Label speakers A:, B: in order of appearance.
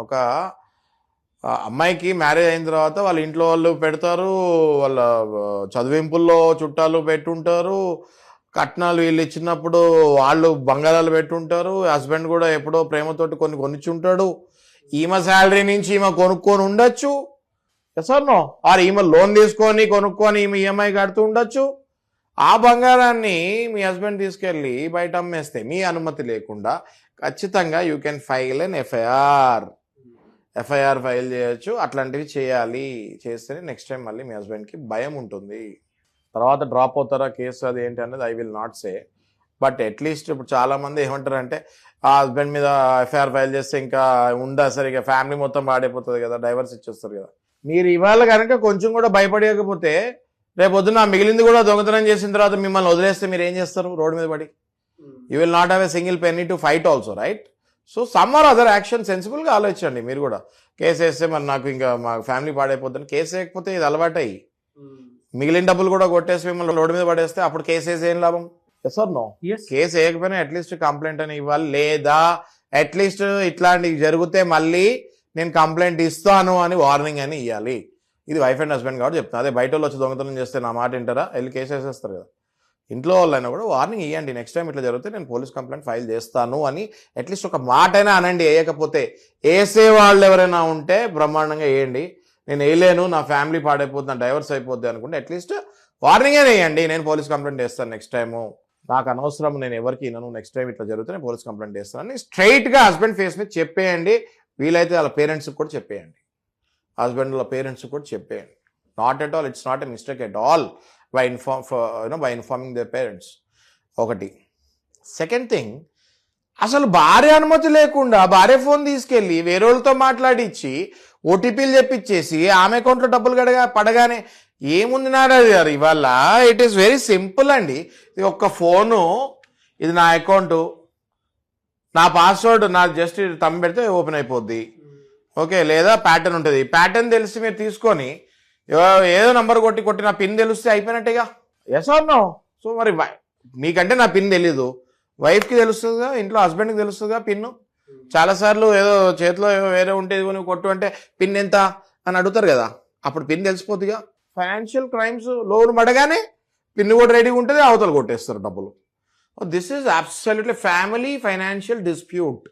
A: ఒక అమ్మాయికి మ్యారేజ్ అయిన తర్వాత వాళ్ళ ఇంట్లో వాళ్ళు పెడతారు, వాళ్ళ చదివింపుల్లో చుట్టాలు పెట్టుంటారు, కట్నాలు వీళ్ళు ఇచ్చినప్పుడు వాళ్ళు బంగారాలు పెట్టుంటారు, హస్బెండ్ కూడా ఎప్పుడో ప్రేమతోటి కొన్ని కొనిచ్చుంటాడు, ఈమె శాలరీ నుంచి ఈమె కొనుక్కొని ఉండొచ్చు, సార్ నో, ఆర్ ఈమె లోన్ తీసుకొని కొనుక్కొని ఈమె ఈఎంఐ కడుతూ ఉండొచ్చు. ఆ బంగారాన్ని మీ హస్బెండ్ తీసుకెళ్ళి బయట అమ్మేస్తే మీ అనుమతి లేకుండా ఖచ్చితంగా you can file an FIR file చేయొచ్చు. అట్లాంటివి చేయాలి. చేస్తేనే నెక్స్ట్ టైం మళ్ళీ మీ హస్బెండ్కి భయం ఉంటుంది. తర్వాత డ్రాప్ అవుతారా కేసు అది ఏంటి అనేది I will not say, but at least ఇప్పుడు చాలామంది ఏమంటారంటే ఆ హస్బెండ్ మీద ఎఫ్ఐఆర్ ఫైల్ చేస్తే ఇంకా ఉందా సరిగా ఫ్యామిలీ మొత్తం పాడైపోతుంది కదా, డైవర్స్ ఇచ్చేస్తారు కదా. మీరు ఇవాళ కనుక కొంచెం కూడా భయపడకపోతే రేపు పొద్దున్న మిగిలింది కూడా దొంగతనం చేసిన తర్వాత మిమ్మల్ని వదిలేస్తే మీరు ఏం చేస్తారు? రోడ్డు మీద పడి you will not have a single penny to fight also, right? So some or other action సెన్సిబుల్గా ఆలోచించండి. మీరు కూడా కేసు వేస్తే మరి నాకు ఇంకా మా ఫ్యామిలీ పాడైపోతుంది, కేసు వేయకపోతే ఇది అలవాటయ్యి మిగిలిన డబ్బులు కూడా కొట్టేసి మిమ్మల్ని రోడ్డు మీద పడేస్తే అప్పుడు కేసు వేసి ఏం లాభం? Yes or no? కేసు వేయకపోయినా అట్లీస్ట్ కంప్లైంట్ అని ఇవ్వాలి, లేదా అట్లీస్ట్ ఇట్లాంటివి జరిగితే మళ్ళీ నేను కంప్లైంట్ ఇస్తాను అని వార్నింగ్ అని ఇవ్వాలి. ఇది వైఫ్ అండ్ హస్బెండ్ కాబట్టి చెప్తాను. అదే బయట వాళ్ళు వచ్చి దొంగతనం చేస్తే నా మాట వింటారా? వెళ్ళి కేసు వేసేస్తారు కదా. ఇంట్లో వాళ్ళైనా కూడా వార్నింగ్ ఇవ్వండి, నెక్స్ట్ టైం ఇట్లా జరిగితే నేను పోలీస్ కంప్లైంట్ ఫైల్ చేస్తాను అని అట్లీస్ట్ ఒక మాట అయినా అనండి. వేయకపోతే వేసే వాళ్ళు ఎవరైనా ఉంటే బ్రహ్మాండంగా వేయండి. నేను వేయలేను, నా ఫ్యామిలీ పాడైపోతుంది, నా డైవర్స్ అయిపోద్ది అనుకుంటే అట్లీస్ట్ వార్నింగ్ అయినా వేయండి, నేను పోలీస్ కంప్లైంట్ చేస్తాను నెక్స్ట్ టైము, నాకు అనవసరం, నేను ఎవరికి వినను, నెక్స్ట్ టైం ఇట్లా జరిగితే నేను పోలీస్ కంప్లైంట్ చేస్తాను అని స్ట్రైట్గా హస్బెండ్ ఫేస్ మీద చెప్పేయండి. వీలైతే వాళ్ళ పేరెంట్స్కి కూడా చెప్పేయండి, హస్బెండ్ వాళ్ళ పేరెంట్స్కి కూడా చెప్పేయండి. Not at all, it's not a mistake at all by informing their parents. ఒకటి. సెకండ్ థింగ్, అసలు భార్య అనుమతి లేకుండా భార్య ఫోన్ తీసుకెళ్ళి వేరే వాళ్ళతో మాట్లాడించి ఓటీపీలు చెప్పించేసి ఆమె అకౌంట్లో డబ్బులు పడగానే ఏముంది నారాజు గారు ఇవాళ? ఇట్ ఈస్ వెరీ సింపుల్ అండి. ఇది ఒక్క ఫోను, ఇది నా అకౌంటు, నా పాస్వర్డ్ నాకు జస్ట్ తమ్మి పెడితే ఓపెన్ అయిపోద్ది, ఓకే? లేదా ప్యాటర్న్ ఉంటుంది, ప్యాటర్న్ తెలిసి మీరు తీసుకొని ఏదో నంబర్ కొట్టి నా పిన్ తెలిస్తే అయిపోయినట్టేగా. Yes or no? సో మరి మీకంటే నా పిన్ తెలీదు, వైఫ్కి తెలుస్తుందిగా, ఇంట్లో హస్బెండ్కి తెలుస్తుందిగా పిన్ను. చాలాసార్లు ఏదో చేతిలో వేరే ఉంటే నువ్వు కొట్టు అంటే పిన్ ఎంత అని అడుగుతారు కదా, అప్పుడు పిన్ తెలిసిపోతుందిగా. ఫైనాన్షియల్ క్రైమ్స్ లోన్ పడగానే పిన్ కూడా రెడీగా ఉంటుంది, అవతల కొట్టేస్తారు డబ్బులు. This is absolutely family financial dispute.